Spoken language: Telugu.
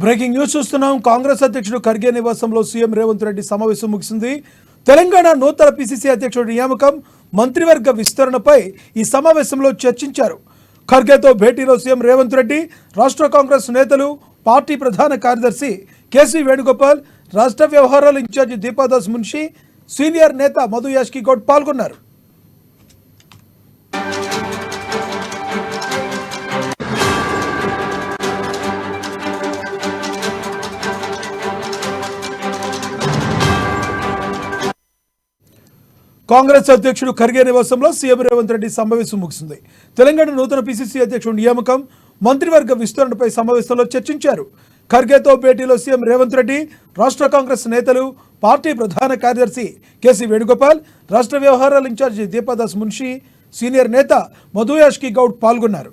బ్రేకింగ్ న్యూస్ చూస్తున్నాం. కాంగ్రెస్ అధ్యక్షుడు ఖర్గే నివాసంలో సీఎం రేవంత్ రెడ్డి సమావేశం ముగిసింది. తెలంగాణ నూతన పిసిసి అధ్యక్షుడి నియామకం, మంత్రివర్గ విస్తరణపై ఈ సమావేశంలో చర్చించారు. ఖర్గేతో భేటీలో సీఎం రేవంత్ రెడ్డి, రాష్ట్ర కాంగ్రెస్ నేతలు, పార్టీ ప్రధాన కార్యదర్శి కేసీ వేణుగోపాల్, రాష్ట్ర వ్యవహారాల ఇన్ఛార్జి దీపాదాస్ మున్షి, సీనియర్ నేత మధు యాష్కి గౌడ్ పాల్గొన్నారు. కాంగ్రెస్ అధ్యక్షుడు ఖర్గే నివాసంలో సీఎం రేవంత్ రెడ్డి సమావేశం ముగిసింది. తెలంగాణ నూతన పిసిసి అధ్యక్షుడు నియామకం, మంత్రివర్గ విస్తరణపై సమావేశంలో చర్చించారు. ఖర్గేతో భేటీలో సీఎం రేవంత్ రెడ్డి, రాష్ట్ర కాంగ్రెస్ నేతలు, పార్టీ ప్రధాన కార్యదర్శి కేసీ వేణుగోపాల్, రాష్ట్ర వ్యవహారాల ఇన్ఛార్జి దీపాదాస్ మున్షి, సీనియర్ నేత మధు యాష్కి గౌడ్ పాల్గొన్నారు.